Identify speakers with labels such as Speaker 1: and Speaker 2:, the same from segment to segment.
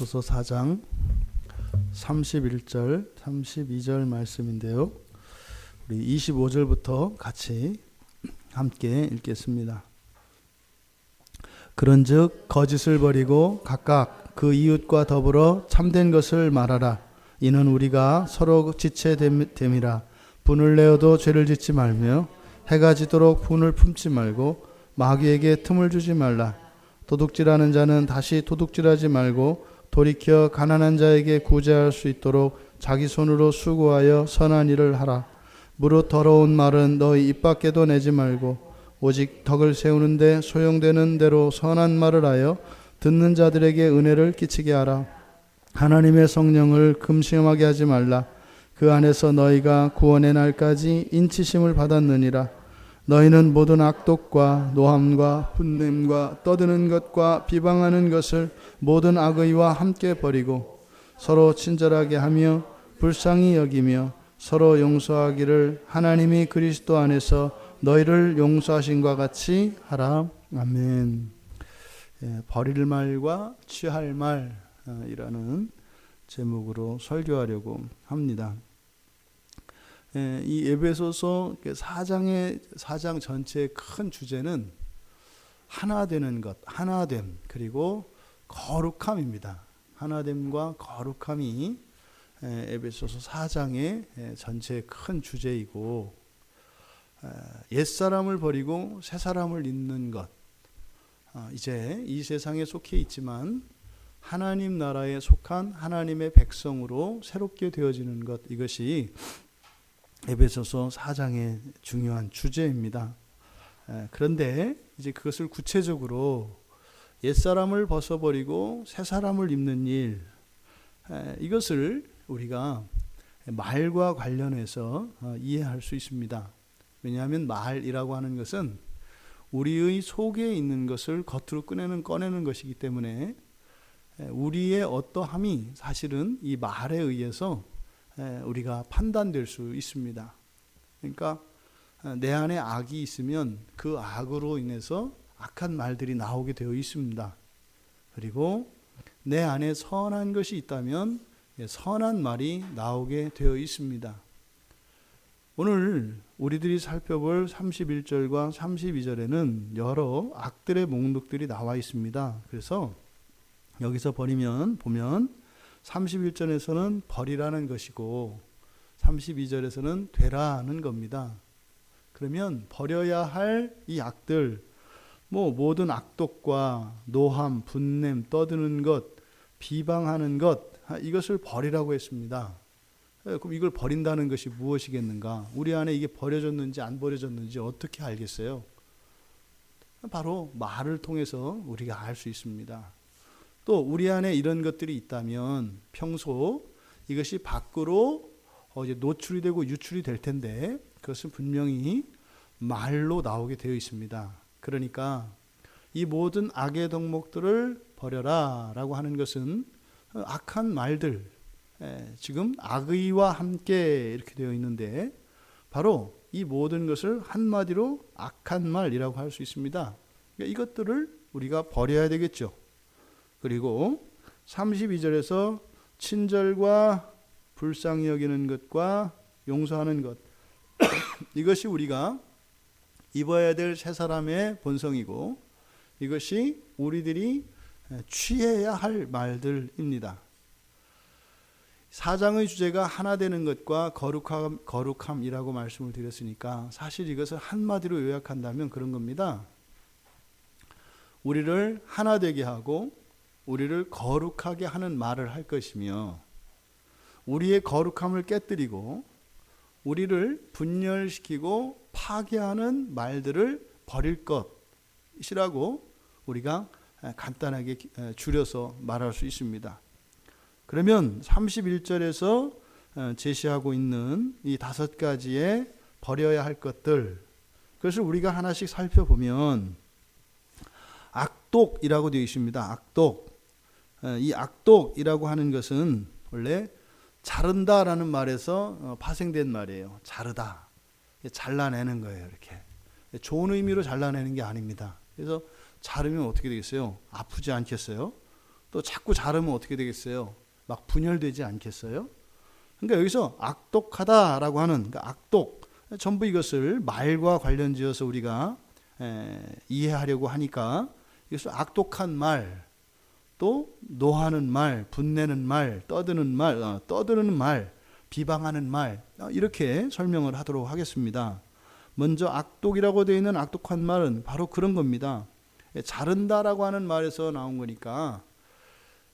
Speaker 1: 에베소서 4장 31절 32절 말씀인데요. 우리 25절부터 같이 함께 읽겠습니다. 그런즉 거짓을 버리고 각각 그 이웃과 더불어 참된 것을 말하라. 이는 우리가 서로 지체됨이라. 분을 내어도 죄를 짓지 말며 해가 지도록 분을 품지 말고 마귀에게 틈을 주지 말라. 도둑질하는 자는 다시 도둑질하지 말고 돌이켜 가난한 자에게 구제할 수 있도록 자기 손으로 수고하여 선한 일을 하라. 무릇 더러운 말은 너희 입 밖에도 내지 말고 오직 덕을 세우는데 소용되는 대로 선한 말을 하여 듣는 자들에게 은혜를 끼치게 하라. 하나님의 성령을 금시험하게 하지 말라. 그 안에서 너희가 구원의 날까지 인치심을 받았느니라. 너희는 모든 악독과 노함과 분냄과 떠드는 것과 비방하는 것을 모든 악의와 함께 버리고 서로 친절하게 하며 불쌍히 여기며 서로 용서하기를 하나님이 그리스도 안에서 너희를 용서하신과 같이 하라. 아멘. 버릴 말과 취할 말이라는 제목으로 설교하려고 합니다. 이 에베소서 4장 전체의 큰 주제는 하나되는 것, 하나됨, 그리고 거룩함입니다. 하나됨과 거룩함이 에베소서 4장의 전체의 큰 주제이고, 옛사람을 버리고 새사람을 입는 것, 이제 이 세상에 속해 있지만 하나님 나라에 속한 하나님의 백성으로 새롭게 되어지는 것, 이것이 에베소서 4장의 중요한 주제입니다. 그런데 이제 그것을 구체적으로 옛사람을 벗어버리고 새사람을 입는 일, 이것을 우리가 말과 관련해서 이해할 수 있습니다. 왜냐하면 말이라고 하는 것은 우리의 속에 있는 것을 겉으로 꺼내는 것이기 때문에 우리의 어떠함이 사실은 이 말에 의해서 우리가 판단될 수 있습니다. 그러니까 내 안에 악이 있으면 그 악으로 인해서 악한 말들이 나오게 되어 있습니다. 그리고 내 안에 선한 것이 있다면 선한 말이 나오게 되어 있습니다. 오늘 우리들이 살펴볼 31절과 32절에는 여러 악들의 목록들이 나와 있습니다. 그래서 여기서 보면 31절에서는 버리라는 것이고 32절에서는 되라는 겁니다. 그러면 버려야 할 이 악들, 모든 악독과 노함, 분냄, 떠드는 것, 비방하는 것, 이것을 버리라고 했습니다. 그럼 이걸 버린다는 것이 무엇이겠는가? 우리 안에 이게 버려졌는지 안 버려졌는지 어떻게 알겠어요? 바로 말을 통해서 우리가 알 수 있습니다. 또 우리 안에 이런 것들이 있다면 평소 이것이 밖으로 이제 노출이 되고 유출이 될 텐데 그것은 분명히 말로 나오게 되어 있습니다. 그러니까 이 모든 악의 덕목들을 버려라 라고 하는 것은 악한 말들, 지금 악의와 함께 이렇게 되어 있는데 바로 이 모든 것을 한마디로 악한 말이라고 할 수 있습니다. 그러니까 이것들을 우리가 버려야 되겠죠. 그리고 32절에서 친절과 불쌍히 여기는 것과 용서하는 것, 이것이 우리가 입어야 될 새 사람의 본성이고 이것이 우리들이 취해야 할 말들입니다. 4장의 주제가 하나 되는 것과 거룩함이라고 말씀을 드렸으니까 사실 이것을 한마디로 요약한다면 그런 겁니다. 우리를 하나 되게 하고 우리를 거룩하게 하는 말을 할 것이며 우리의 거룩함을 깨뜨리고 우리를 분열시키고 파괴하는 말들을 버릴 것이라고 우리가 간단하게 줄여서 말할 수 있습니다. 그러면 31절에서 제시하고 있는 이 5가지의 버려야 할 것들, 그것을 우리가 하나씩 살펴보면 악독이라고 되어 있습니다. 악독. 이 악독이라고 하는 것은 원래 자른다라는 말에서 파생된 말이에요. 자르다. 잘라내는 거예요. 이렇게. 좋은 의미로 잘라내는 게 아닙니다. 그래서 자르면 어떻게 되겠어요? 아프지 않겠어요? 또 자꾸 자르면 어떻게 되겠어요? 막 분열되지 않겠어요? 그러니까 여기서 악독하다라고 하는 그러니까 악독, 전부 이것을 말과 관련지어서 우리가 이해하려고 하니까 이것을 악독한 말, 또 노하는 말, 분내는 말, 떠드는 말, 비방하는 말, 이렇게 설명을 하도록 하겠습니다. 먼저 악독이라고 되어 있는 악독한 말은 바로 그런 겁니다. 자른다라고 하는 말에서 나온 거니까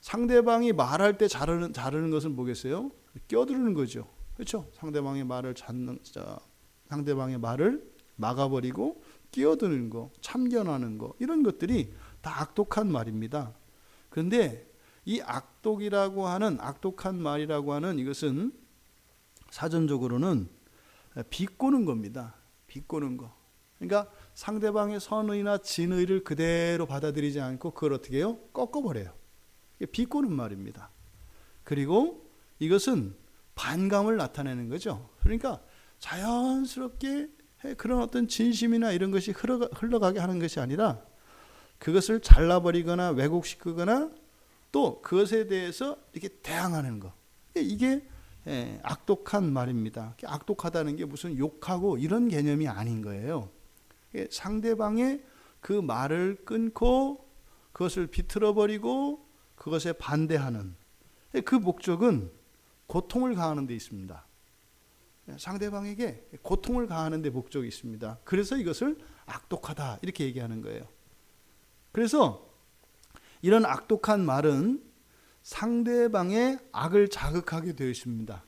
Speaker 1: 상대방이 말할 때 자르는 것은 뭐겠어요? 끼어드는 거죠. 그렇죠? 상대방의 말을 막아버리고 끼어드는 거, 참견하는 거, 이런 것들이 다 악독한 말입니다. 그런데 이 악독한 말이라고 하는 이것은 사전적으로는 비꼬는 겁니다. 비꼬는 거. 그러니까 상대방의 선의나 진의를 그대로 받아들이지 않고 그걸 어떻게 해요? 꺾어버려요. 비꼬는 말입니다. 그리고 이것은 반감을 나타내는 거죠. 그러니까 자연스럽게 그런 어떤 진심이나 이런 것이 흘러가게 하는 것이 아니라 그것을 잘라버리거나 왜곡시키거나 또 그것에 대해서 이렇게 대항하는 거. 이게 악독한 말입니다. 악독하다는 게 무슨 욕하고 이런 개념이 아닌 거예요. 상대방의 그 말을 끊고 그것을 비틀어버리고 그것에 반대하는 그 목적은 고통을 가하는 데 있습니다. 상대방에게 고통을 가하는 데 목적이 있습니다. 그래서 이것을 악독하다 이렇게 얘기하는 거예요. 그래서 이런 악독한 말은 상대방의 악을 자극하게 되어 있습니다.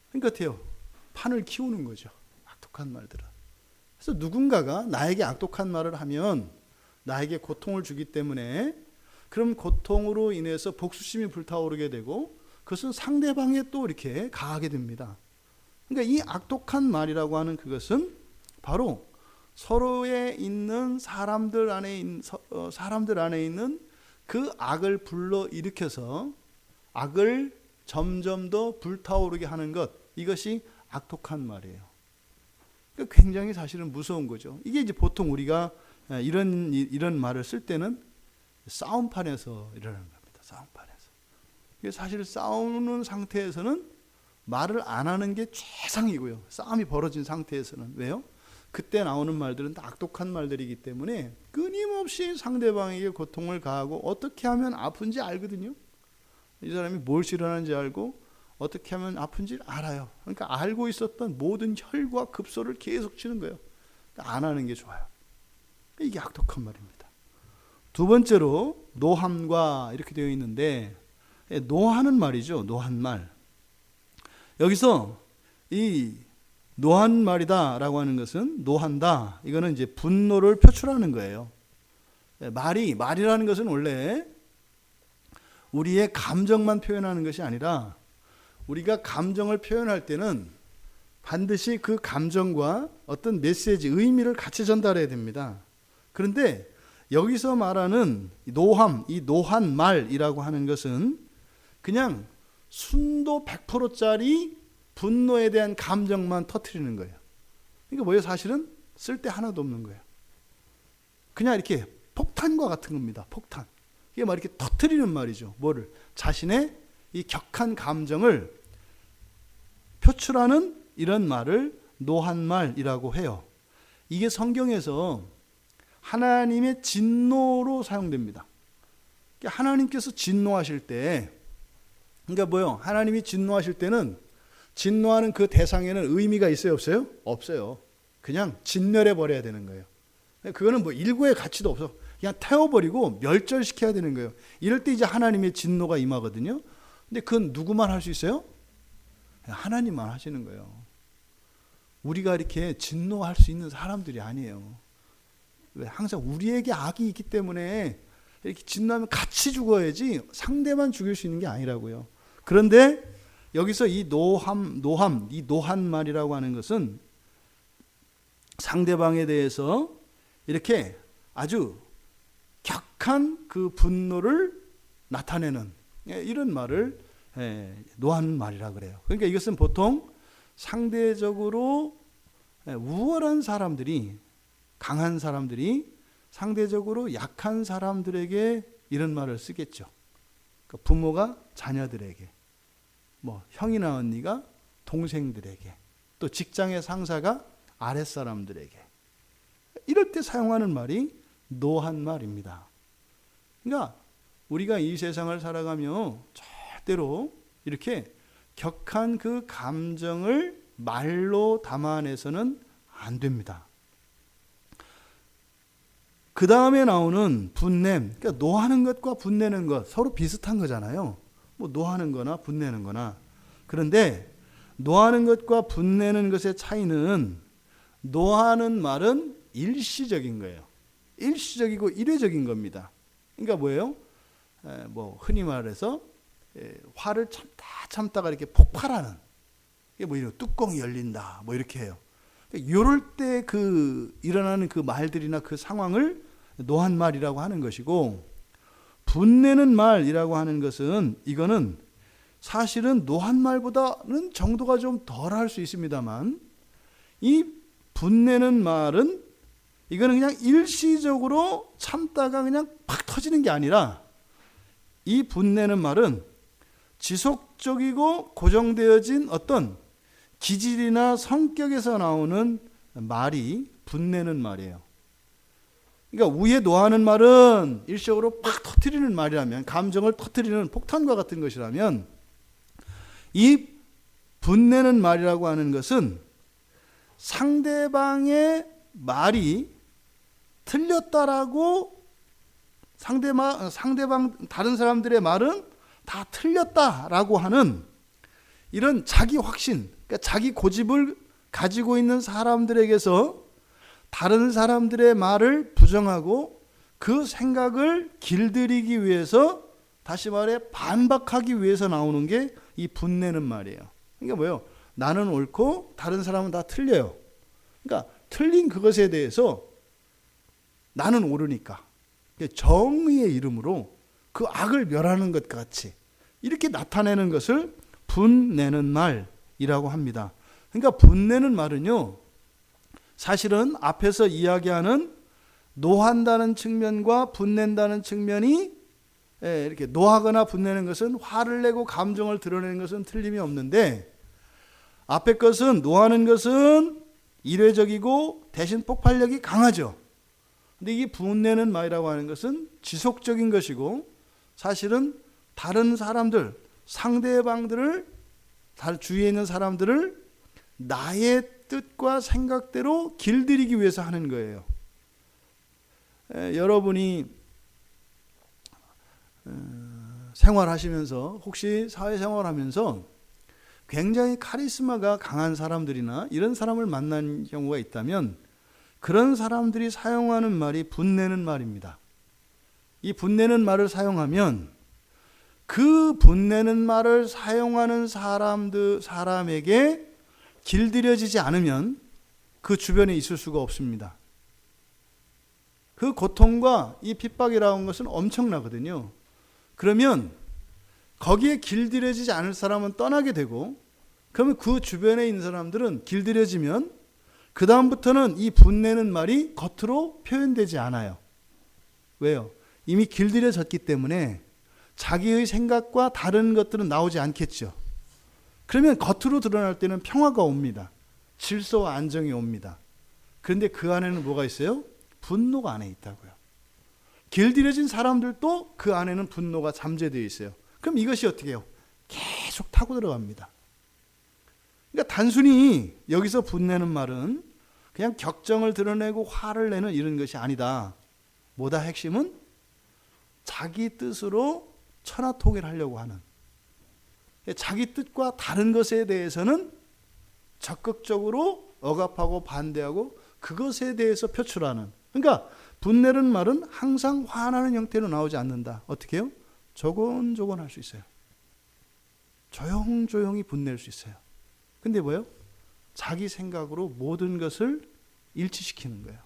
Speaker 1: 그러니까 어때요? 판을 키우는 거죠. 악독한 말들은. 그래서 누군가가 나에게 악독한 말을 하면 나에게 고통을 주기 때문에 그럼 고통으로 인해서 복수심이 불타오르게 되고 그것은 상대방에 또 이렇게 가하게 됩니다. 그러니까 이 악독한 말이라고 하는 그것은 바로 서로에 있는 사람들 안에 있는 그 악을 불러일으켜서 악을 점점 더 불타오르게 하는 것, 이것이 악독한 말이에요. 그러니까 굉장히 사실은 무서운 거죠. 이게 이제 보통 우리가 이런 말을 쓸 때는 싸움판에서 일어나는 겁니다. 싸움판에서. 사실 싸우는 상태에서는 말을 안 하는 게 최상이고요. 싸움이 벌어진 상태에서는. 왜요? 그때 나오는 말들은 다 악독한 말들이기 때문에 끊임없이 상대방에게 고통을 가하고 어떻게 하면 아픈지 알거든요. 이 사람이 뭘 싫어하는지 알고 어떻게 하면 아픈지 알아요. 그러니까 알고 있었던 모든 혈과 급소를 계속 치는 거예요. 안 하는 게 좋아요. 이게 악독한 말입니다. 두 번째로 노함과 이렇게 되어 있는데 노하는 말이죠. 노한 말. 여기서 이 노한 말이다라고 하는 것은 노한다. 이거는 이제 분노를 표출하는 거예요. 말이라는 것은 원래 우리의 감정만 표현하는 것이 아니라 우리가 감정을 표현할 때는 반드시 그 감정과 어떤 메시지, 의미를 같이 전달해야 됩니다. 그런데 여기서 말하는 노함, 이 노한 말이라고 하는 것은 그냥 순도 100%짜리 분노에 대한 감정만 터뜨리는 거예요. 그러니까 뭐예요? 사실은 쓸데 하나도 없는 거예요. 그냥 이렇게 폭탄과 같은 겁니다. 폭탄. 이게 막 이렇게 터뜨리는 말이죠. 뭐를? 자신의 이 격한 감정을 표출하는 이런 말을 노한 말이라고 해요. 이게 성경에서 하나님의 진노로 사용됩니다. 하나님께서 진노하실 때, 그러니까 뭐요? 하나님이 진노하실 때는 진노하는 그 대상에는 의미가 있어요, 없어요? 없어요. 그냥 진멸해 버려야 되는 거예요. 그거는 뭐 일구의 가치도 없어. 그냥 태워버리고 멸절시켜야 되는 거예요. 이럴 때 이제 하나님의 진노가 임하거든요. 근데 그건 누구만 할 수 있어요? 하나님만 하시는 거예요. 우리가 이렇게 진노할 수 있는 사람들이 아니에요. 왜? 항상 우리에게 악이 있기 때문에 이렇게 진노하면 같이 죽어야지 상대만 죽일 수 있는 게 아니라고요. 그런데 여기서 이 이 노한 말이라고 하는 것은 상대방에 대해서 이렇게 아주 격한 그 분노를 나타내는 이런 말을 노한 말이라 그래요. 그러니까 이것은 보통 상대적으로 우월한 사람들이, 강한 사람들이 상대적으로 약한 사람들에게 이런 말을 쓰겠죠. 그러니까 부모가 자녀들에게, 뭐 형이나 언니가 동생들에게, 또 직장의 상사가 아랫사람들에게, 이럴 때 사용하는 말이 노한 말입니다. 그러니까 우리가 이 세상을 살아가며 절대로 이렇게 격한 그 감정을 말로 담아내서는 안 됩니다. 그 다음에 나오는 분냄, 그러니까 노하는 것과 분내는 것 서로 비슷한 거잖아요. 뭐 노하는 거나 분내는 거나. 그런데 노하는 것과 분내는 것의 차이는, 노하는 말은 일시적인 거예요. 일시적이고 일회적인 겁니다. 그러니까 뭐예요? 뭐 흔히 말해서 화를 참다가 이렇게 폭발하는, 이게 뭐 이런 뚜껑이 열린다 뭐 이렇게 해요. 이럴 때 그 일어나는 그 말들이나 그 상황을 노한 말이라고 하는 것이고, 분내는 말이라고 하는 것은, 이거는 사실은 노한 말보다는 정도가 좀 덜할 수 있습니다만, 이 분내는 말은 이거는 그냥 일시적으로 참다가 그냥 팍 터지는 게 아니라, 이 분내는 말은 지속적이고 고정되어진 어떤 기질이나 성격에서 나오는 말이 분내는 말이에요. 그러니까 위에 노하는 말은 일시적으로 팍 터뜨리는 말이라면, 감정을 터뜨리는 폭탄과 같은 것이라면, 이 분내는 말이라고 하는 것은 상대방의 말이 틀렸다라고, 상대방 다른 사람들의 말은 다 틀렸다라고 하는 이런 자기 확신, 그러니까 자기 고집을 가지고 있는 사람들에게서 다른 사람들의 말을 부정하고 그 생각을 길들이기 위해서, 다시 말해 반박하기 위해서 나오는 게 이 분내는 말이에요. 그러니까 뭐예요? 나는 옳고 다른 사람은 다 틀려요. 그러니까 틀린 그것에 대해서 나는 옳으니까 정의의 이름으로 그 악을 멸하는 것 같이 이렇게 나타내는 것을 분내는 말이라고 합니다. 그러니까 분내는 말은요, 사실은 앞에서 이야기하는 노한다는 측면과 분낸다는 측면이, 이렇게 노하거나 분내는 것은 화를 내고 감정을 드러내는 것은 틀림이 없는데, 앞에 것은, 노하는 것은 일회적이고 대신 폭발력이 강하죠. 근데 이 분내는 말이라고 하는 것은 지속적인 것이고, 사실은 다른 사람들, 상대방들을, 주위에 있는 사람들을 나의 뜻과 생각대로 길들이기 위해서 하는 거예요. 여러분이 생활하시면서, 혹시 사회생활하면서 굉장히 카리스마가 강한 사람들이나 이런 사람을 만난 경우가 있다면, 그런 사람들이 사용하는 말이 분내는 말입니다. 이 분내는 말을 사용하면, 그 분내는 말을 사용하는 사람에게 길들여지지 않으면 그 주변에 있을 수가 없습니다. 그 고통과 이 핍박이라는 것은 엄청나거든요. 그러면 거기에 길들여지지 않을 사람은 떠나게 되고, 그러면 그 주변에 있는 사람들은 길들여지면 그 다음부터는 이 분내는 말이 겉으로 표현되지 않아요. 왜요? 이미 길들여졌기 때문에 자기의 생각과 다른 것들은 나오지 않겠죠. 그러면 겉으로 드러날 때는 평화가 옵니다. 질서와 안정이 옵니다. 그런데 그 안에는 뭐가 있어요? 분노가 안에 있다고요. 길들여진 사람들도 그 안에는 분노가 잠재되어 있어요. 그럼 이것이 어떻게 해요? 계속 타고 들어갑니다. 그러니까 단순히 여기서 분내는 말은 그냥 격정을 드러내고 화를 내는 이런 것이 아니다. 뭐다 핵심은? 자기 뜻으로 천하통일하려고 하는, 자기 뜻과 다른 것에 대해서는 적극적으로 억압하고 반대하고 그것에 대해서 표출하는. 그러니까 분내는 말은 항상 화나는 형태로 나오지 않는다. 어떻게 해요? 조곤조곤 할 수 있어요. 조용조용히 분낼 수 있어요. 근데 뭐예요? 자기 생각으로 모든 것을 일치시키는 거예요.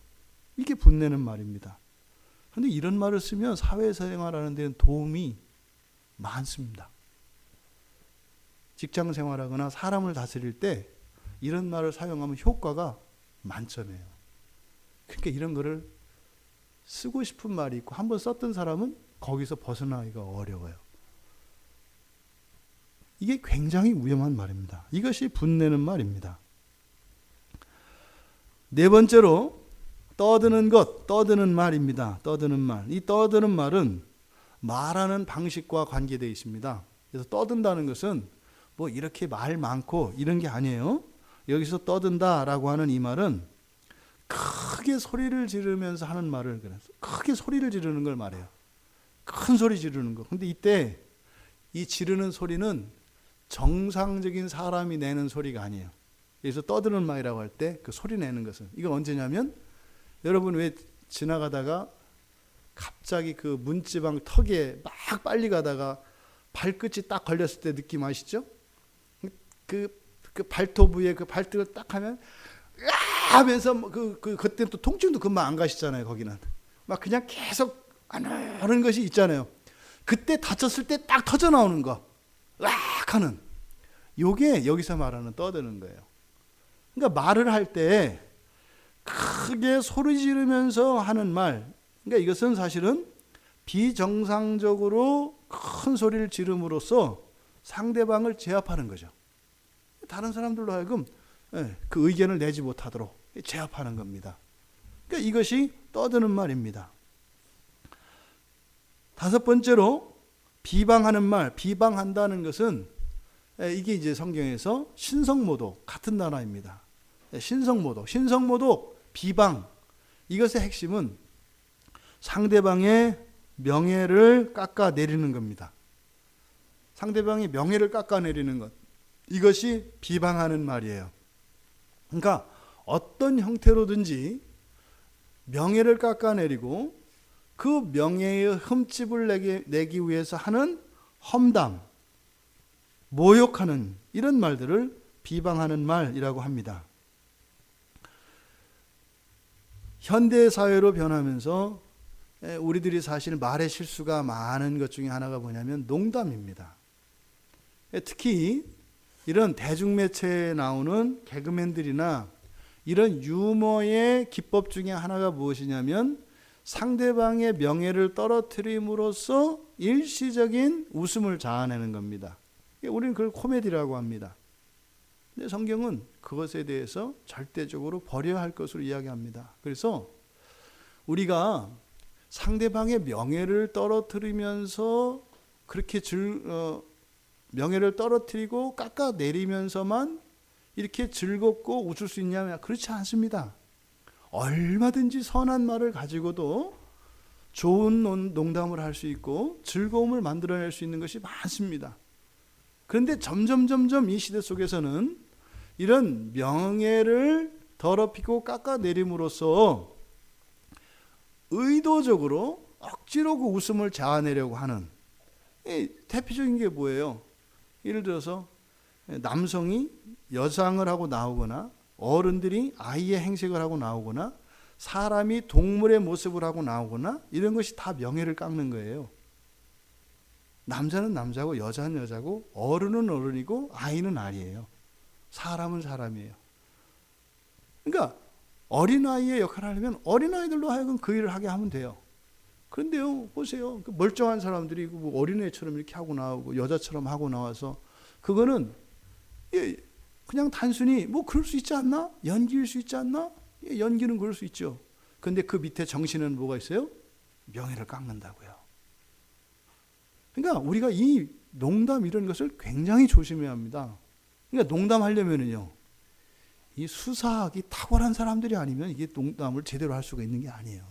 Speaker 1: 이게 분내는 말입니다. 그런데 이런 말을 쓰면 사회생활하는 데는 도움이 많습니다. 직장 생활하거나 사람을 다스릴 때 이런 말을 사용하면 효과가 만점이에요. 그러니까 이런 거를 쓰고 싶은 말이 있고 한번 썼던 사람은 거기서 벗어나기가 어려워요. 이게 굉장히 위험한 말입니다. 이것이 분내는 말입니다. 네 번째로 떠드는 것, 떠드는 말입니다. 떠드는 말. 이 떠드는 말은 말하는 방식과 관계되어 있습니다. 그래서 떠든다는 것은 뭐 이렇게 말 많고 이런 게 아니에요. 여기서 떠든다라고 하는 이 말은 크게 소리를 지르면서 하는 말을, 그래서 크게 소리를 지르는 걸 말해요. 큰 소리 지르는 거. 근데 이때 이 지르는 소리는 정상적인 사람이 내는 소리가 아니에요. 그래서 떠드는 말이라고 할 때 그 소리 내는 것은, 이거 언제냐면 여러분 왜 지나가다가 갑자기 그 문지방 턱에 막 빨리 가다가 발끝이 딱 걸렸을 때 느낌 아시죠? 그 발톱 위에 그 발등을 딱 하면 으아 하면서 그때 또 통증도 금방 안 가시잖아요. 거기는 막 그냥 계속 안 하는 것이 있잖아요. 그때 다쳤을 때 딱 터져 나오는 거, 으악 하는, 요게 여기서 말하는 떠드는 거예요. 그러니까 말을 할 때 크게 소리 지르면서 하는 말, 그러니까 이것은 사실은 비정상적으로 큰 소리를 지름으로써 상대방을 제압하는 거죠. 다른 사람들로 하여금 그 의견을 내지 못하도록 제압하는 겁니다. 그러니까 이것이 떠드는 말입니다. 다섯 번째로 비방하는 말, 비방한다는 것은 이게 이제 성경에서 신성모독 같은 단어입니다. 신성모독, 비방, 이것의 핵심은 상대방의 명예를 깎아내리는 겁니다. 상대방의 명예를 깎아내리는 것, 이것이 비방하는 말이에요. 그러니까 어떤 형태로든지 명예를 깎아내리고 그 명예의 흠집을 내기 위해서 하는 험담, 모욕하는 이런 말들을 비방하는 말이라고 합니다. 현대 사회로 변하면서 우리들이 사실 말의 실수가 많은 것 중에 하나가 뭐냐면 농담입니다. 특히 이런 대중매체에 나오는 개그맨들이나 이런 유머의 기법 중에 하나가 무엇이냐면 상대방의 명예를 떨어뜨림으로써 일시적인 웃음을 자아내는 겁니다. 우리는 그걸 코미디라고 합니다. 근데 성경은 그것에 대해서 절대적으로 버려야 할 것으로 이야기합니다. 그래서 우리가 상대방의 명예를 떨어뜨리면서 그렇게 명예를 떨어뜨리고 깎아내리면서만 이렇게 즐겁고 웃을 수 있냐면 그렇지 않습니다. 얼마든지 선한 말을 가지고도 좋은 농담을 할 수 있고 즐거움을 만들어낼 수 있는 것이 많습니다. 그런데 점점 이 시대 속에서는 이런 명예를 더럽히고 깎아내림으로써 의도적으로 억지로 그 웃음을 자아내려고 하는, 대표적인 게 뭐예요? 예를 들어서 남성이 여상을 하고 나오거나 어른들이 아이의 행색을 하고 나오거나 사람이 동물의 모습을 하고 나오거나 이런 것이 다 명예를 깎는 거예요. 남자는 남자고 여자는 여자고 어른은 어른이고 아이는 아이예요. 사람은 사람이에요. 그러니까 어린아이의 역할을 하려면 어린아이들로 하여금 그 일을 하게 하면 돼요. 그런데요, 보세요. 멀쩡한 사람들이 뭐 어린애처럼 이렇게 하고 나오고 여자처럼 하고 나와서 그거는 그냥 단순히 뭐 그럴 수 있지 않나? 연기일 수 있지 않나? 연기는 그럴 수 있죠. 그런데 그 밑에 정신은 뭐가 있어요? 명예를 깎는다고요. 그러니까 우리가 이 농담 이런 것을 굉장히 조심해야 합니다. 그러니까 농담하려면은요, 이 수사학이 탁월한 사람들이 아니면 이게 농담을 제대로 할 수가 있는 게 아니에요.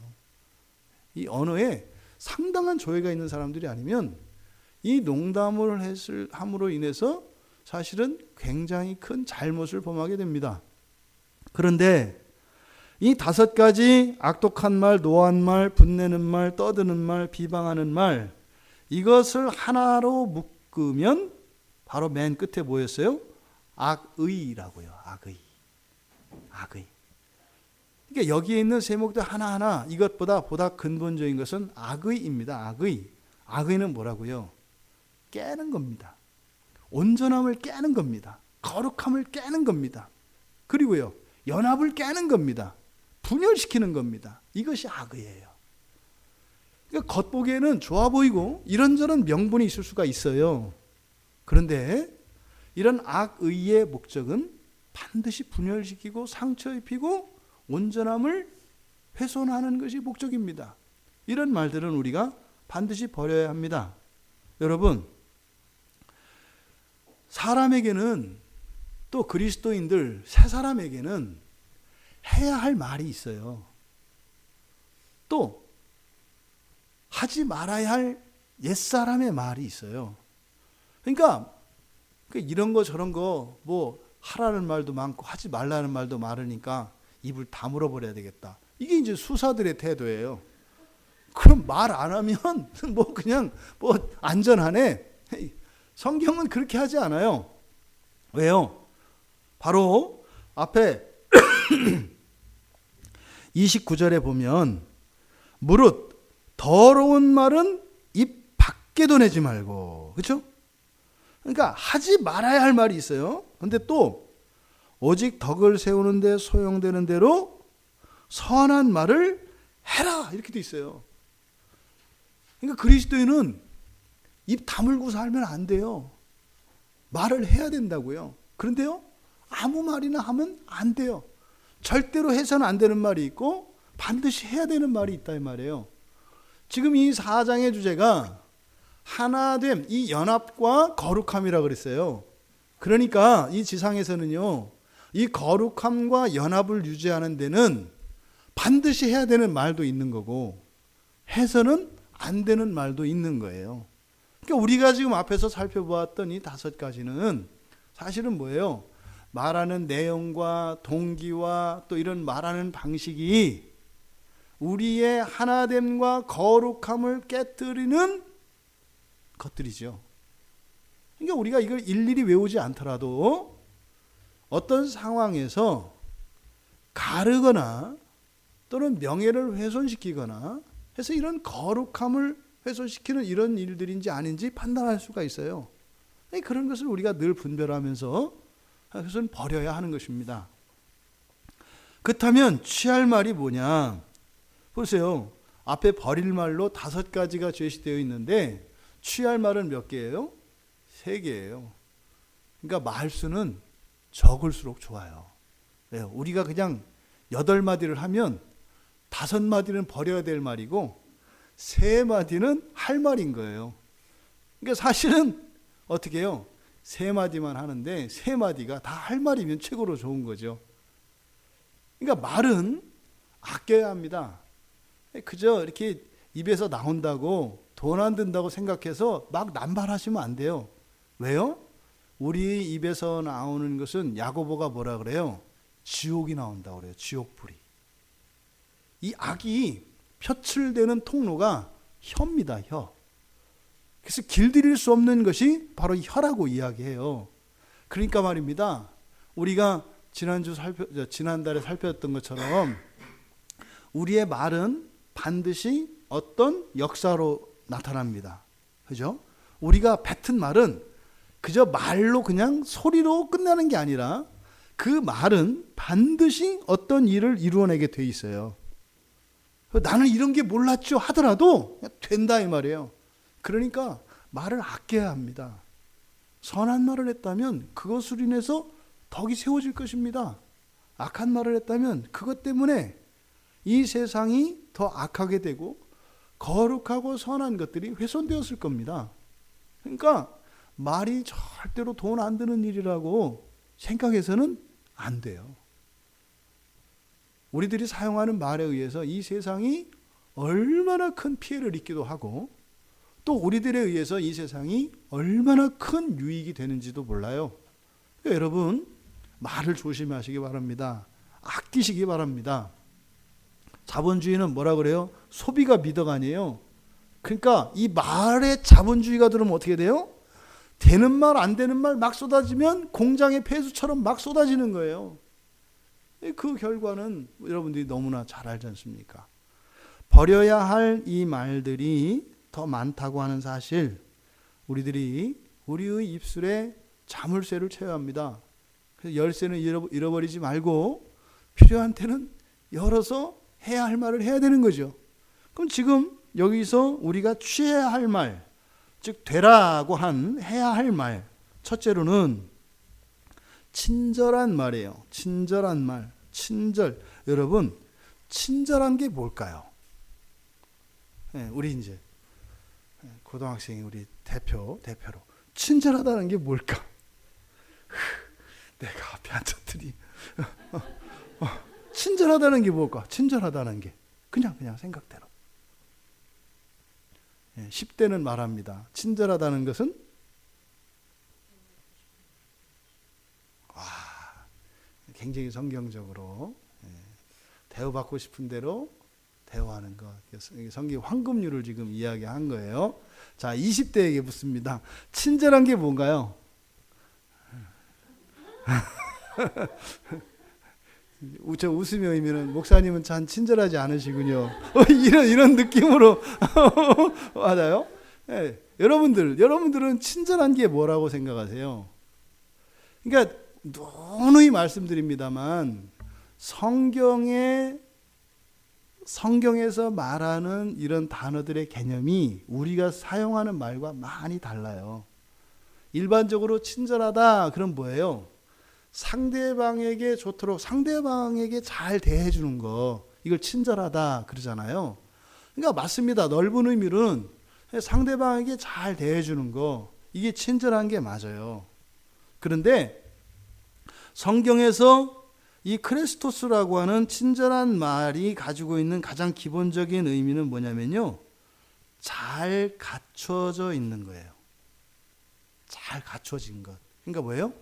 Speaker 1: 이 언어에 상당한 조예가 있는 사람들이 아니면 이 농담을 함으로 인해서 사실은 굉장히 큰 잘못을 범하게 됩니다. 그런데 이 5가지 악독한 말, 노한 말, 분내는 말, 떠드는 말, 비방하는 말, 이것을 하나로 묶으면 바로 맨 끝에 뭐였어요? 악의라고요. 악의. 그러니까 여기에 있는 세목들 하나하나 이것보다 보다 근본적인 것은 악의입니다. 악의는 뭐라고요? 깨는 겁니다. 온전함을 깨는 겁니다. 거룩함을 깨는 겁니다. 그리고요, 연합을 깨는 겁니다. 분열시키는 겁니다. 이것이 악의예요. 그러니까 겉보기에는 좋아 보이고 이런저런 명분이 있을 수가 있어요. 그런데 이런 악의의 목적은 반드시 분열시키고 상처 입히고 온전함을 훼손하는 것이 목적입니다. 이런 말들은 우리가 반드시 버려야 합니다. 여러분, 사람에게는 또 그리스도인들 새 사람에게는 해야 할 말이 있어요. 또 하지 말아야 할 옛사람의 말이 있어요. 그러니까 이런 거 저런 거 뭐 하라는 말도 많고 하지 말라는 말도 많으니까 입을 다물어 버려야 되겠다. 이게 이제 수사들의 태도예요. 그럼 말 안 하면 뭐 그냥 뭐 안전하네. 성경은 그렇게 하지 않아요. 왜요? 바로 앞에 29절에 보면 무릇 더러운 말은 입 밖에도 내지 말고, 그렇죠? 그러니까 하지 말아야 할 말이 있어요. 근데 또 오직 덕을 세우는 데 소용되는 대로 선한 말을 해라 이렇게 돼 있어요. 그러니까 그리스도인은 입 다물고 살면 안 돼요. 말을 해야 된다고요. 그런데요, 아무 말이나 하면 안 돼요. 절대로 해서는 안 되는 말이 있고 반드시 해야 되는 말이 있다 이 말이에요. 지금 이 4장의 주제가 하나됨, 이 연합과 거룩함이라 그랬어요. 그러니까 이 지상에서는요, 이 거룩함과 연합을 유지하는 데는 반드시 해야 되는 말도 있는 거고 해서는 안 되는 말도 있는 거예요. 그러니까 우리가 지금 앞에서 살펴보았던 이 5가지는 사실은 뭐예요? 말하는 내용과 동기와 또 이런 말하는 방식이 우리의 하나됨과 거룩함을 깨뜨리는 것들이죠. 그러니까 우리가 이걸 일일이 외우지 않더라도 어떤 상황에서 가르거나 또는 명예를 훼손시키거나 해서 이런 거룩함을 훼손시키는 이런 일들인지 아닌지 판단할 수가 있어요. 그런 것을 우리가 늘 분별하면서 그것은 버려야 하는 것입니다. 그렇다면 취할 말이 뭐냐? 보세요. 앞에 버릴 말로 5가지가 제시되어 있는데 취할 말은 몇 개예요? 3개예요. 그러니까 말수는 적을수록 좋아요. 왜요? 우리가 그냥 8마디를 하면 5마디는 버려야 될 말이고 3마디는 할 말인 거예요. 그러니까 사실은 어떻게 해요? 3마디만 하는데 3마디가 다 할 말이면 최고로 좋은 거죠. 그러니까 말은 아껴야 합니다. 그저 이렇게 입에서 나온다고 돈 안 든다고 생각해서 막 남발하시면 안 돼요. 왜요? 우리 입에서 나오는 것은 야고보가 뭐라 그래요? 지옥이 나온다고 그래요. 지옥불이. 이 악이 표출되는 통로가 혀입니다. 혀. 그래서 길들일 수 없는 것이 바로 혀라고 이야기해요. 그러니까 말입니다. 우리가 지난달에 살펴봤던 것처럼 우리의 말은 반드시 어떤 역사로 나타납니다. 그죠? 우리가 뱉은 말은 그저 말로 그냥 소리로 끝나는 게 아니라 그 말은 반드시 어떤 일을 이루어내게 돼 있어요. 나는 이런 게 몰랐죠 하더라도 된다 이 말이에요. 그러니까 말을 아껴야 합니다. 선한 말을 했다면 그것으로 인해서 덕이 세워질 것입니다. 악한 말을 했다면 그것 때문에 이 세상이 더 악하게 되고 거룩하고 선한 것들이 훼손되었을 겁니다. 그러니까 말이 절대로 돈 안 드는 일이라고 생각해서는 안 돼요. 우리들이 사용하는 말에 의해서 이 세상이 얼마나 큰 피해를 입기도 하고 또 우리들에 의해서 이 세상이 얼마나 큰 유익이 되는지도 몰라요. 그러니까 여러분 말을 조심하시기 바랍니다. 아끼시기 바랍니다. 자본주의는 뭐라 그래요? 소비가 미덕 아니에요. 그러니까 이 말에 자본주의가 들어오면 어떻게 돼요? 되는 말 안 되는 말 막 쏟아지면 공장의 폐수처럼 막 쏟아지는 거예요. 그 결과는 여러분들이 너무나 잘 알지 않습니까? 버려야 할 이 말들이 더 많다고 하는 사실, 우리들이 우리의 입술에 자물쇠를 채워야 합니다. 그래서 열쇠는 잃어버리지 말고 필요한 때는 열어서 해야 할 말을 해야 되는 거죠. 그럼 지금 여기서 우리가 취해야 할 말, 즉 되라고 한 해야 할 말, 첫째로는 친절한 말이에요. 친절한 말. 친절. 여러분, 친절한 게 뭘까요? 우리 이제 고등학생이 우리 대표로 친절하다는 게 뭘까? 내가 앞에 앉았더니 친절하다는 게 뭘까? 친절하다는 게 그냥 생각대로. 10대는 말합니다. 친절하다는 것은 굉장히 성경적으로 대우받고 싶은 대로 대우하는 것. 성경 황금률을 지금 이야기한 거예요. 자, 20대에게 묻습니다. 친절한 게 뭔가요? 저 웃으며 의미는 목사님은 참 친절하지 않으시군요. 이런 느낌으로 맞아요? 네, 여러분들은 친절한 게 뭐라고 생각하세요? 그러니까 누누이 말씀드립니다만 성경에서 말하는 이런 단어들의 개념이 우리가 사용하는 말과 많이 달라요. 일반적으로 친절하다 그럼 뭐예요? 상대방에게 좋도록 상대방에게 잘 대해주는 거, 이걸 친절하다 그러잖아요. 그러니까 맞습니다. 넓은 의미로는 상대방에게 잘 대해주는 거, 이게 친절한 게 맞아요. 그런데 성경에서 이 크레스토스라고 하는 친절한 말이 가지고 있는 가장 기본적인 의미는 뭐냐면요, 잘 갖춰져 있는 거예요. 잘 갖춰진 것. 그러니까 뭐예요?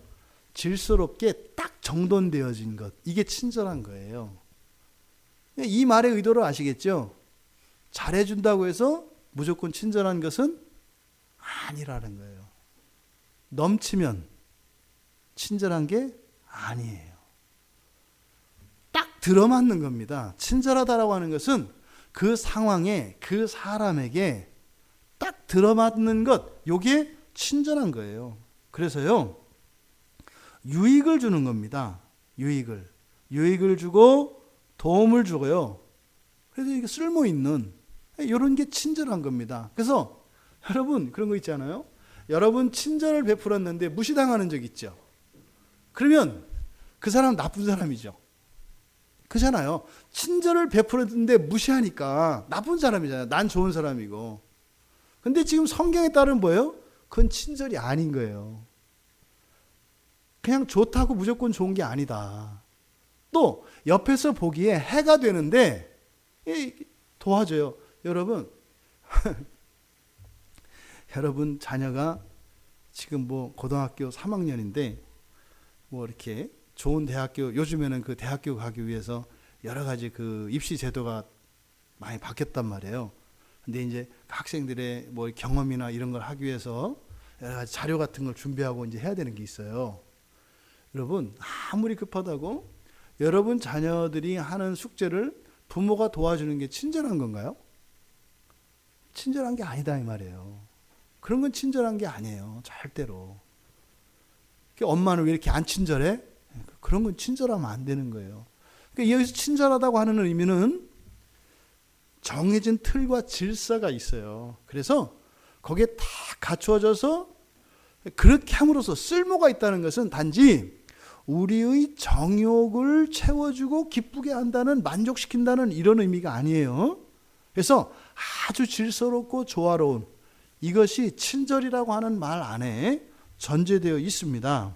Speaker 1: 질서롭게 딱 정돈되어진 것. 이게 친절한 거예요. 이 말의 의도를 아시겠죠? 잘해준다고 해서 무조건 친절한 것은 아니라는 거예요. 넘치면 친절한 게 아니에요. 딱 들어맞는 겁니다. 친절하다라고 하는 것은 그 상황에, 그 사람에게 딱 들어맞는 것, 요게 친절한 거예요. 그래서요, 유익을 주는 겁니다. 유익을 주고 도움을 주고요. 그래서 이게 쓸모 있는 이런 게 친절한 겁니다. 그래서 여러분 그런 거 있잖아요. 여러분 친절을 베풀었는데 무시당하는 적 있죠. 그러면 그 사람 나쁜 사람이죠. 그렇잖아요. 친절을 베풀었는데 무시하니까 나쁜 사람이잖아요. 난 좋은 사람이고. 근데 지금 성경에 따르면 뭐예요? 그건 친절이 아닌 거예요. 그냥 좋다고 무조건 좋은 게 아니다. 또 옆에서 보기에 해가 되는데 도와줘요. 여러분 여러분 자녀가 지금 뭐 고등학교 3학년인데 뭐 이렇게 좋은 대학교, 요즘에는 그 대학교 가기 위해서 여러 가지 그 입시 제도가 많이 바뀌었단 말이에요. 근데 이제 학생들의 뭐 경험이나 이런 걸 하기 위해서 여러 가지 자료 같은 걸 준비하고 이제 해야 되는 게 있어요. 여러분 아무리 급하다고 여러분 자녀들이 하는 숙제를 부모가 도와주는 게 친절한 건가요? 친절한 게 아니다 이 말이에요. 그런 건 친절한 게 아니에요. 절대로. 엄마는 왜 이렇게 안 친절해? 그런 건 친절하면 안 되는 거예요. 그러니까 여기서 친절하다고 하는 의미는 정해진 틀과 질서가 있어요. 그래서 거기에 다 갖추어져서 그렇게 함으로써 쓸모가 있다는 것은 단지 우리의 정욕을 채워주고 기쁘게 한다는, 만족시킨다는 이런 의미가 아니에요. 그래서 아주 질서롭고 조화로운 이것이 친절이라고 하는 말 안에 전제되어 있습니다.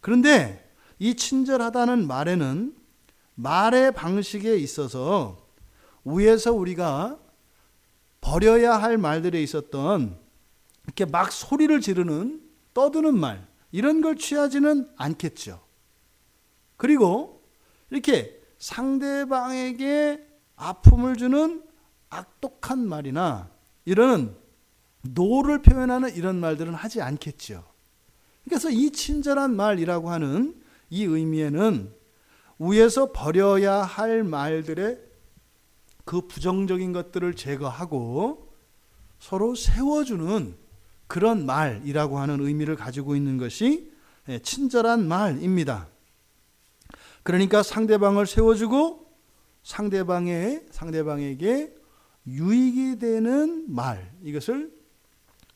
Speaker 1: 그런데 이 친절하다는 말에는 말의 방식에 있어서 위에서 우리가 버려야 할 말들에 있었던 이렇게 막 소리를 지르는 떠드는 말, 이런 걸 취하지는 않겠죠. 그리고 이렇게 상대방에게 아픔을 주는 악독한 말이나 이런 노를 표현하는 이런 말들은 하지 않겠죠. 그래서 이 친절한 말이라고 하는 이 의미에는 위에서 버려야 할 말들의 그 부정적인 것들을 제거하고 서로 세워주는 그런 말이라고 하는 의미를 가지고 있는 것이 친절한 말입니다. 그러니까 상대방을 세워주고 상대방에게 유익이 되는 말, 이것을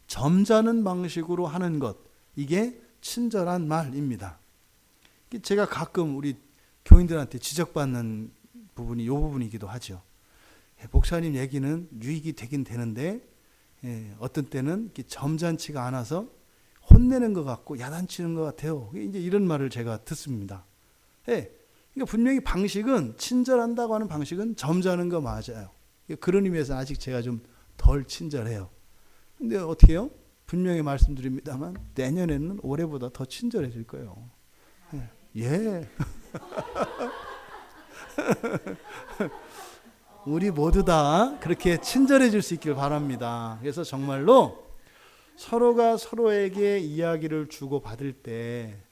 Speaker 1: 점잖은 방식으로 하는 것, 이게 친절한 말입니다. 제가 가끔 우리 교인들한테 지적받는 부분이 이 부분이기도 하죠. 목사님 얘기는 유익이 되긴 되는데 어떤 때는 점잖지가 않아서 혼내는 것 같고 야단치는 것 같아요. 이제 이런 말을 제가 듣습니다. 그러니까 분명히 방식은 친절한다고 하는 방식은 점잖은 거 맞아요. 그런 의미에서 아직 제가 좀 덜 친절해요. 근데 어떻게 해요? 분명히 말씀드립니다만 내년에는 올해보다 더 친절해질 거예요. 예. 우리 모두 다 그렇게 친절해질 수 있길 바랍니다. 그래서 정말로 서로가 서로에게 이야기를 주고 받을 때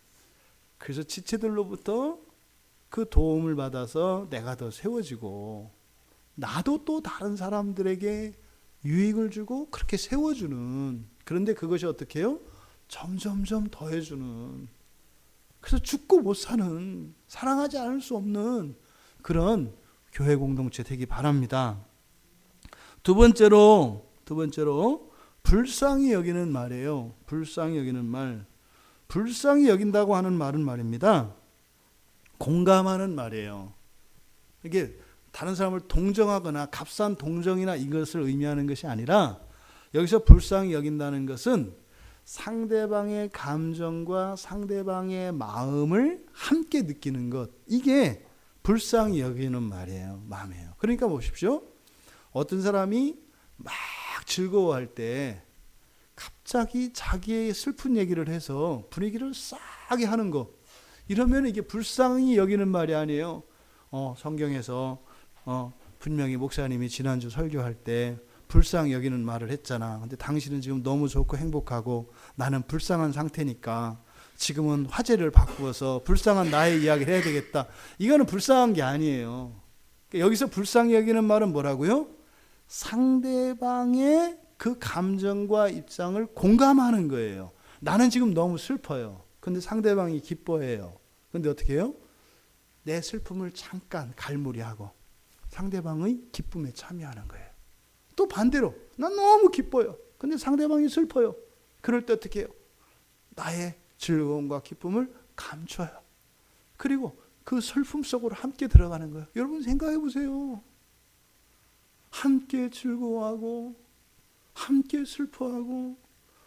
Speaker 1: 그래서 지체들로부터 그 도움을 받아서 내가 더 세워지고 나도 또 다른 사람들에게 유익을 주고 그렇게 세워주는, 그런데 그것이 어떻게 해요? 점점점 더해주는, 그래서 죽고 못 사는, 사랑하지 않을 수 없는 그런 교회 공동체 되기 바랍니다. 두 번째로 불쌍히 여기는 말이에요. 불쌍히 여기는 말. 불쌍히 여긴다고 하는 말은 말입니다. 공감하는 말이에요. 이게 다른 사람을 동정하거나 값싼 동정이나 이것을 의미하는 것이 아니라 여기서 불쌍히 여긴다는 것은 상대방의 감정과 상대방의 마음을 함께 느끼는 것, 이게 불쌍히 여기는 말이에요. 마음이에요. 그러니까 보십시오. 어떤 사람이 막 즐거워할 때 갑자기 자기의 슬픈 얘기를 해서 분위기를 싸게 하는 거, 이러면 이게 불쌍히 여기는 말이 아니에요. 성경에서 분명히 목사님이 지난주 설교할 때 불쌍히 여기는 말을 했잖아. 근데 당신은 지금 너무 좋고 행복하고 나는 불쌍한 상태니까 지금은 화제를 바꾸어서 불쌍한 나의 이야기를 해야 되겠다. 이거는 불쌍한 게 아니에요. 여기서 불쌍히 여기는 말은 뭐라고요? 상대방의 그 감정과 입장을 공감하는 거예요. 나는 지금 너무 슬퍼요. 근데 상대방이 기뻐해요. 근데 어떻게 해요? 내 슬픔을 잠깐 갈무리하고 상대방의 기쁨에 참여하는 거예요. 또 반대로 난 너무 기뻐요. 근데 상대방이 슬퍼요. 그럴 때 어떻게 해요? 나의 즐거움과 기쁨을 감춰요. 그리고 그 슬픔 속으로 함께 들어가는 거예요. 여러분 생각해 보세요. 함께 즐거워하고 함께 슬퍼하고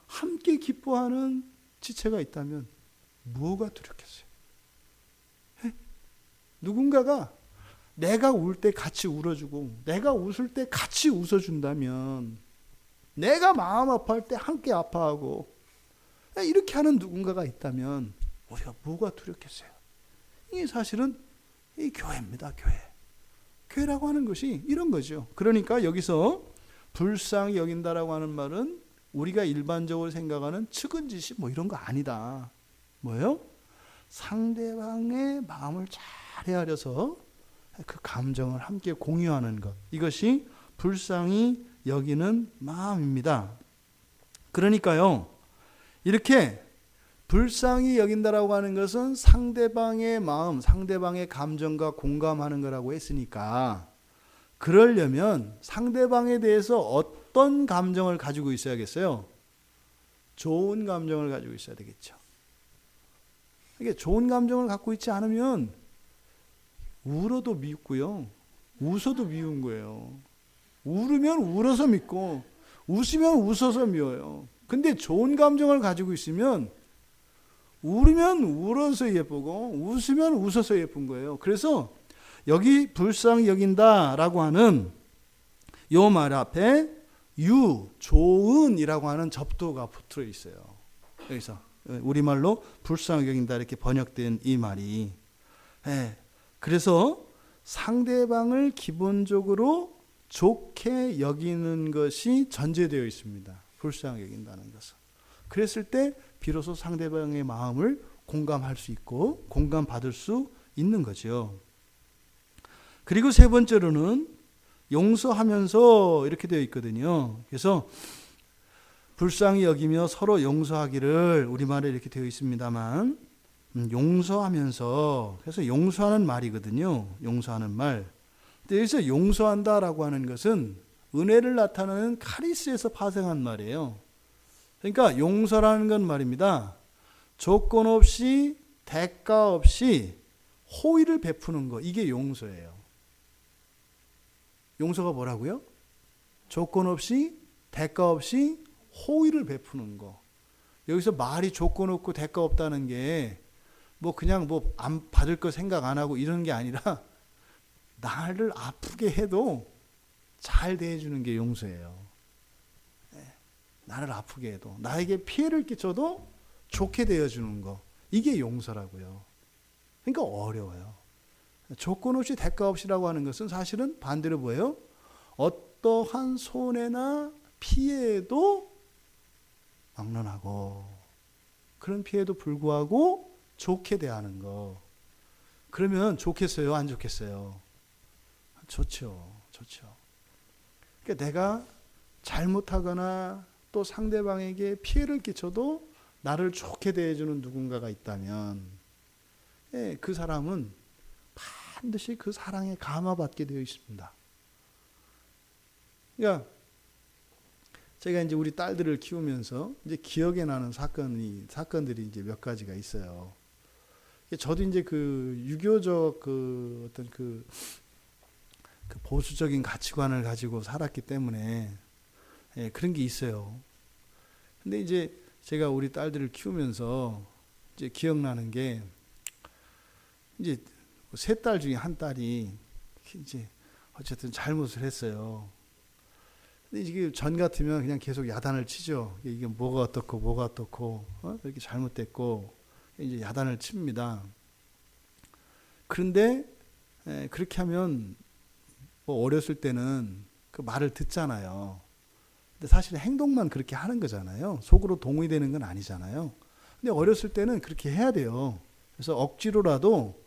Speaker 1: 함께 기뻐하는 지체가 있다면 뭐가 두렵겠어요? 누군가가 내가 울 때 같이 울어주고 내가 웃을 때 같이 웃어준다면, 내가 마음 아파할 때 함께 아파하고 이렇게 하는 누군가가 있다면 우리가 뭐가 두렵겠어요? 이게 사실은 이 교회입니다. 교회라고 하는 것이 이런 거죠. 그러니까 여기서 불쌍히 여긴다라고 하는 말은 우리가 일반적으로 생각하는 측은지심 뭐 이런 거 아니다. 뭐예요? 상대방의 마음을 잘 헤아려서 그 감정을 함께 공유하는 것, 이것이 불쌍히 여기는 마음입니다. 그러니까요, 이렇게 불쌍히 여긴다라고 하는 것은 상대방의 마음, 상대방의 감정과 공감하는 거라고 했으니까, 그러려면 상대방에 대해서 어떤 감정을 가지고 있어야겠어요? 좋은 감정을 가지고 있어야 되겠죠. 이게 좋은 감정을 갖고 있지 않으면 울어도 밉고요, 웃어도 미운 거예요. 울으면 울어서 밉고 웃으면 웃어서 미워요. 근데 좋은 감정을 가지고 있으면 울으면 울어서 예쁘고 웃으면 웃어서 예쁜 거예요. 그래서 여기 불쌍히 여긴다라고 하는 요 말 앞에 좋은이라고 하는 접두가 붙어 있어요. 여기서 우리말로 불쌍히 여긴다 이렇게 번역된 이 말이, 그래서 상대방을 기본적으로 좋게 여기는 것이 전제되어 있습니다. 불쌍히 여긴다는 것은. 그랬을 때 비로소 상대방의 마음을 공감할 수 있고 공감받을 수 있는 거죠. 그리고 세 번째로는 용서하면서 이렇게 되어 있거든요. 그래서 불쌍히 여기며 서로 용서하기를, 우리말에 이렇게 되어 있습니다만 용서하면서, 그래서 용서하는 말이거든요. 용서하는 말. 근데 여기서 용서한다라고 하는 것은 은혜를 나타내는 카리스에서 파생한 말이에요. 그러니까 용서라는 건 말입니다, 조건 없이 대가 없이 호의를 베푸는 거, 이게 용서예요. 용서가 뭐라고요? 조건 없이, 대가 없이 호의를 베푸는 거. 여기서 말이 조건 없고 대가 없다는 게 뭐 그냥 뭐 안 받을 거 생각 안 하고 이런 게 아니라 나를 아프게 해도 잘 대해주는 게 용서예요. 나를 아프게 해도, 나에게 피해를 끼쳐도 좋게 대해주는 거, 이게 용서라고요. 그러니까 어려워요. 조건 없이 대가 없이라고 하는 것은 사실은 반대로 뭐예요? 어떠한 손해나 피해도 막론하고, 그런 피해도 불구하고 좋게 대하는 거. 그러면 좋겠어요? 안 좋겠어요? 좋죠. 좋죠. 그러니까 내가 잘못하거나 또 상대방에게 피해를 끼쳐도 나를 좋게 대해주는 누군가가 있다면, 그 사람은 반드시 그 사랑에 감화받게 되어 있습니다. 그러니까 제가 이제 우리 딸들을 키우면서 이제 기억에 나는 사건들이 이제 몇 가지가 있어요. 저도 이제 그 유교적 그 어떤 그 보수적인 가치관을 가지고 살았기 때문에 그런 게 있어요. 근데 이제 제가 우리 딸들을 키우면서 이제 기억나는 게, 이제 세 딸 중에 한 딸이 이제 어쨌든 잘못을 했어요. 근데 이게 전 같으면 그냥 계속 야단을 치죠. 이게 뭐가 어떻고, 이렇게 잘못됐고, 이제 야단을 칩니다. 그런데 그렇게 하면 뭐 어렸을 때는 그 말을 듣잖아요. 근데 사실 행동만 그렇게 하는 거잖아요. 속으로 동의되는 건 아니잖아요. 근데 어렸을 때는 그렇게 해야 돼요. 그래서 억지로라도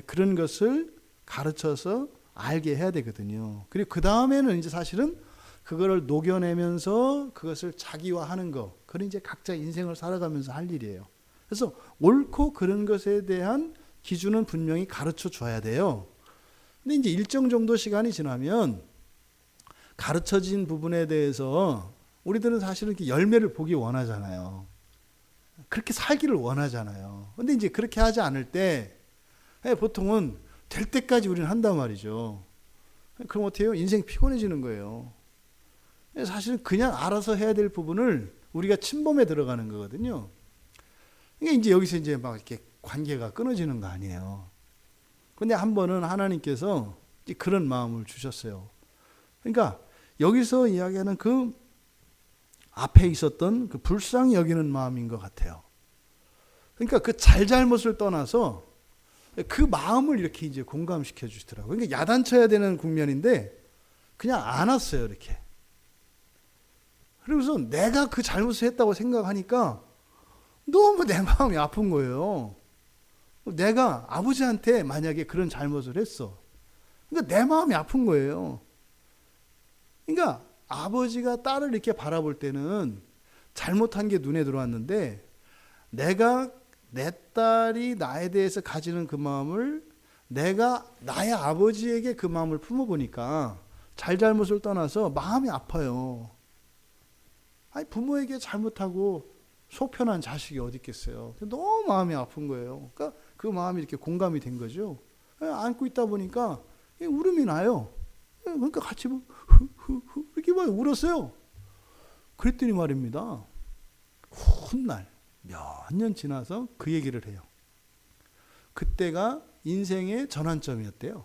Speaker 1: 그런 것을 가르쳐서 알게 해야 되거든요. 그리고 그 다음에는 이제 사실은 그거를 녹여내면서 그것을 자기화하는 거, 그건 이제 각자 인생을 살아가면서 할 일이에요. 그래서 옳고 그른 것에 대한 기준은 분명히 가르쳐 줘야 돼요. 근데 이제 일정 정도 시간이 지나면 가르쳐진 부분에 대해서 우리들은 사실은 이렇게 열매를 보기 원하잖아요. 그렇게 살기를 원하잖아요. 근데 이제 그렇게 하지 않을 때 보통은 될 때까지 우리는 한단 말이죠. 그럼 어떻게 해요? 인생 피곤해지는 거예요. 사실은 그냥 알아서 해야 될 부분을 우리가 침범해 들어가는 거거든요. 그러니까 이제 여기서 이제 막 이렇게 관계가 끊어지는 거 아니에요. 근데 한 번은 하나님께서 그런 마음을 주셨어요. 그러니까 여기서 이야기하는 그 앞에 있었던 그 불쌍히 여기는 마음인 것 같아요. 그러니까 그 잘잘못을 떠나서 그 마음을 이렇게 이제 공감시켜 주시더라고요. 그러니까 야단쳐야 되는 국면인데 그냥 안았어요, 이렇게. 그러면서 내가 그 잘못을 했다고 생각하니까 너무 내 마음이 아픈 거예요. 내가 아버지한테 만약에 그런 잘못을 했어. 그러니까 내 마음이 아픈 거예요. 그러니까 아버지가 딸을 이렇게 바라볼 때는 잘못한 게 눈에 들어왔는데, 내가 내 딸이 나에 대해서 가지는 그 마음을 내가 나의 아버지에게 그 마음을 품어보니까 잘잘못을 떠나서 마음이 아파요. 아니, 부모에게 잘못하고 속 편한 자식이 어디 있겠어요. 너무 마음이 아픈 거예요. 그러니까 그 마음이 이렇게 공감이 된 거죠. 안고 있다 보니까 울음이 나요. 그러니까 같이 이렇게 막 울었어요. 그랬더니 말입니다. 훗날 몇 년 지나서 그 얘기를 해요. 그때가 인생의 전환점이었대요.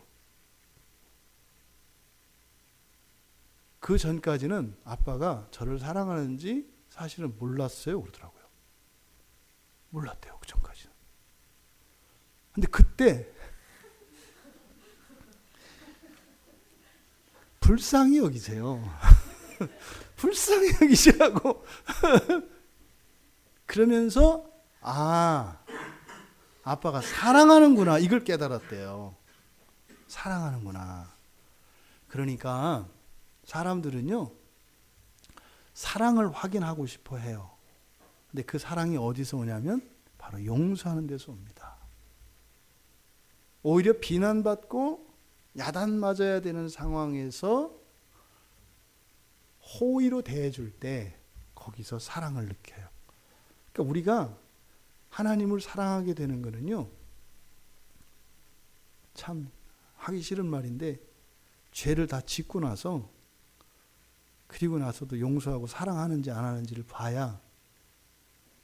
Speaker 1: 그 전까지는 아빠가 저를 사랑하는지 사실은 몰랐어요, 그러더라고요. 몰랐대요, 그 전까지는. 근데 그때 불쌍히 여기세요. 불쌍히 여기시라고. 그러면서 아빠가 사랑하는구나, 이걸 깨달았대요. 사랑하는구나. 그러니까 사람들은요, 사랑을 확인하고 싶어 해요. 근데 그 사랑이 어디서 오냐면 바로 용서하는 데서 옵니다. 오히려 비난받고 야단 맞아야 되는 상황에서 호의로 대해줄 때 거기서 사랑을 느껴요. 그러니까 우리가 하나님을 사랑하게 되는 거는요, 참 하기 싫은 말인데 죄를 다 짓고 나서, 그리고 나서도 용서하고 사랑하는지 안 하는지를 봐야,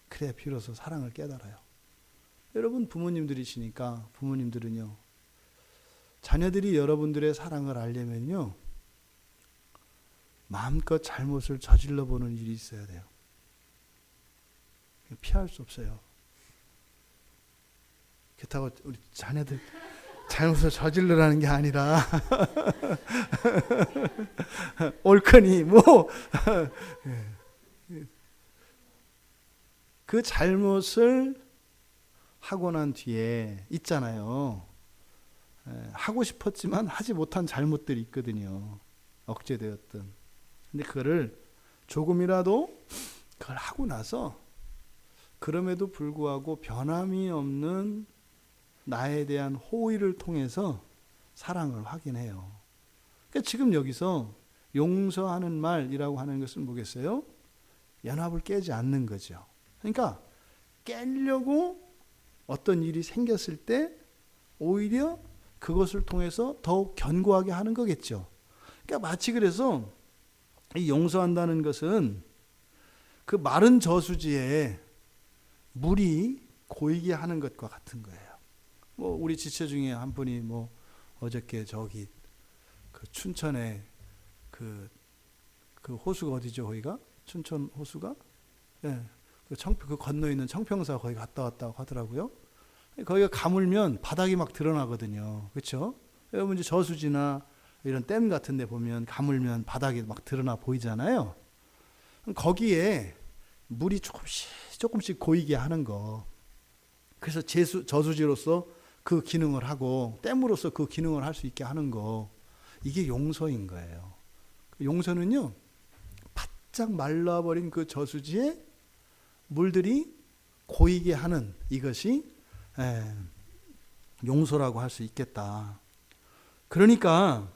Speaker 1: 그래야 비로소 사랑을 깨달아요. 여러분 부모님들이시니까, 부모님들은요, 자녀들이 여러분들의 사랑을 알려면요, 마음껏 잘못을 저질러 보는 일이 있어야 돼요. 피할 수 없어요. 그렇다고 우리 자녀들 잘못을 저질러라는 게 아니라 옳거니 뭐 그 잘못을 하고 난 뒤에 있잖아요. 하고 싶었지만 하지 못한 잘못들이 있거든요. 억제되었던. 근데 그거를 조금이라도 그걸 하고 나서, 그럼에도 불구하고 변함이 없는 나에 대한 호의를 통해서 사랑을 확인해요. 그러니까 지금 여기서 용서하는 말이라고 하는 것은 뭐겠어요? 연합을 깨지 않는 거죠. 그러니까 깨려고 어떤 일이 생겼을 때 오히려 그것을 통해서 더욱 견고하게 하는 거겠죠. 그러니까 마치 그래서 이 용서한다는 것은 그 마른 저수지에 물이 고이게 하는 것과 같은 거예요. 뭐 우리 지체 중에 한 분이 뭐 어저께 저기 그 춘천에 그 호수가 어디죠? 거기가 춘천 호수가, 예, 그 건너 있는 청평사 거기 갔다 왔다고 하더라고요. 거기가 가물면 바닥이 막 드러나거든요. 그렇죠? 여러분 이제 저수지나 이런 댐 같은 데 보면 가물면 바닥이 막 드러나 보이잖아요. 거기에 물이 조금씩 고이게 하는 거. 그래서 저수지로서 그 기능을 하고 댐으로서 그 기능을 할 수 있게 하는 거. 이게 용서인 거예요. 용서는요, 바짝 말라버린 그 저수지에 물들이 고이게 하는 이것이 용서라고 할 수 있겠다. 그러니까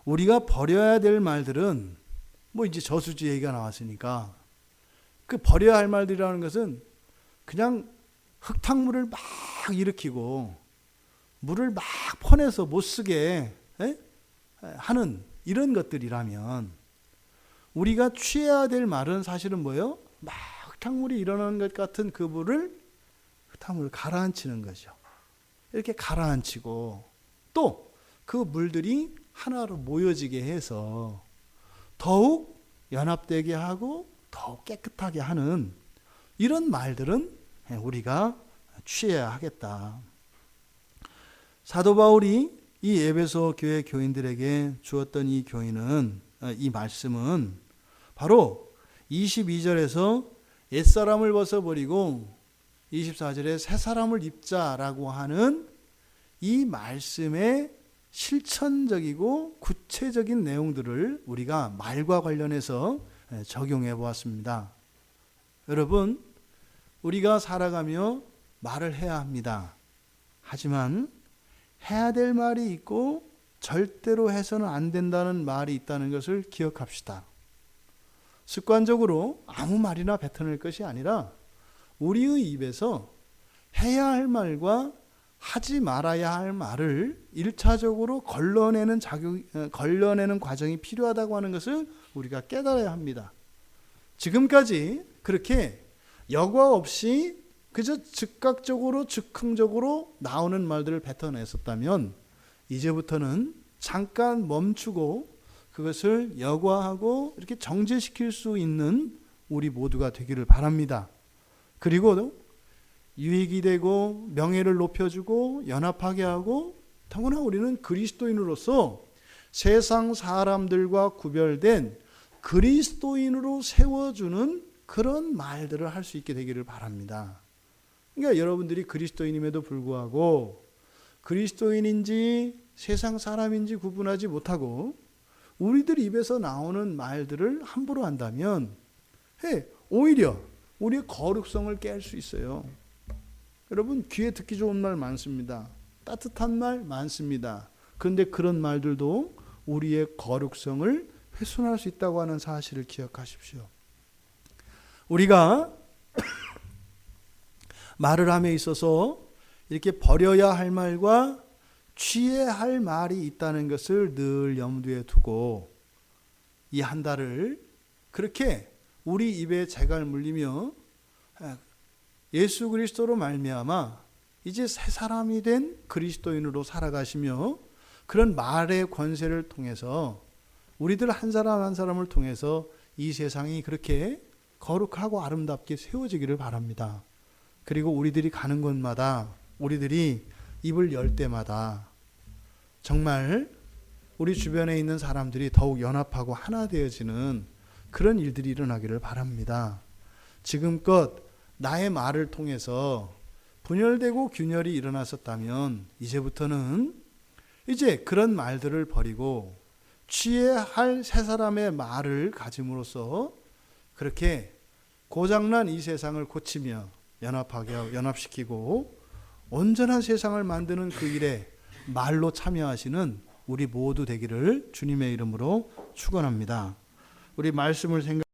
Speaker 1: 우리가 버려야 될 말들은, 뭐 이제 저수지 얘기가 나왔으니까, 그 버려야 할 말들이라는 것은 그냥 흙탕물을 막 일으키고 물을 막 퍼내서 못 쓰게 하는 이런 것들이라면, 우리가 취해야 될 말은 사실은 뭐예요? 막 흙탕물이 일어나는 것 같은 그 흙탕물을 가라앉히는 거죠. 이렇게 가라앉히고 또 그 물들이 하나로 모여지게 해서 더욱 연합되게 하고 더욱 깨끗하게 하는 이런 말들은 우리가 취해야 하겠다. 사도 바울이 이 에베소 교회 교인들에게 주었던 이 말씀은 바로 22절에서 옛사람을 벗어버리고 24절에 새 사람을 입자라고 하는 이 말씀의 실천적이고 구체적인 내용들을 우리가 말과 관련해서 적용해 보았습니다. 여러분, 우리가 살아가며 말을 해야 합니다. 하지만 해야 될 말이 있고 절대로 해서는 안 된다는 말이 있다는 것을 기억합시다. 습관적으로 아무 말이나 뱉어낼 것이 아니라 우리의 입에서 해야 할 말과 하지 말아야 할 말을 1차적으로 걸러내는 과정이 필요하다고 하는 것을 우리가 깨달아야 합니다. 지금까지 그렇게 여과 없이 그저 즉각적으로 즉흥적으로 나오는 말들을 뱉어냈었다면, 이제부터는 잠깐 멈추고 그것을 여과하고 이렇게 정제시킬 수 있는 우리 모두가 되기를 바랍니다. 그리고 유익이 되고 명예를 높여주고 연합하게 하고, 더구나 우리는 그리스도인으로서 세상 사람들과 구별된 그리스도인으로 세워주는 그런 말들을 할 수 있게 되기를 바랍니다. 그러니까 여러분들이 그리스도인임에도 불구하고 그리스도인인지 세상 사람인지 구분하지 못하고 우리들 입에서 나오는 말들을 함부로 한다면 오히려 우리의 거룩성을 깰 수 있어요. 여러분, 귀에 듣기 좋은 말 많습니다. 따뜻한 말 많습니다. 그런데 그런 말들도 우리의 거룩성을 훼손할 수 있다고 하는 사실을 기억하십시오. 우리가 말을 함에 있어서 이렇게 버려야 할 말과 취해야 할 말이 있다는 것을 늘 염두에 두고 이 한 달을 그렇게 우리 입에 재갈 물리며 예수 그리스도로 말미암아 이제 새 사람이 된 그리스도인으로 살아가시며 그런 말의 권세를 통해서 우리들 한 사람 한 사람을 통해서 이 세상이 그렇게 거룩하고 아름답게 세워지기를 바랍니다. 그리고 우리들이 가는 곳마다 우리들이 입을 열 때마다 정말 우리 주변에 있는 사람들이 더욱 연합하고 하나 되어지는 그런 일들이 일어나기를 바랍니다. 지금껏 나의 말을 통해서 분열되고 균열이 일어났었다면 이제부터는 이제 그런 말들을 버리고 취해야 할 새 사람의 말을 가짐으로써 그렇게 고장난 이 세상을 고치며 연합시키고 온전한 세상을 만드는 그 일에 말로 참여하시는 우리 모두 되기를 주님의 이름으로 축원합니다. 우리 말씀을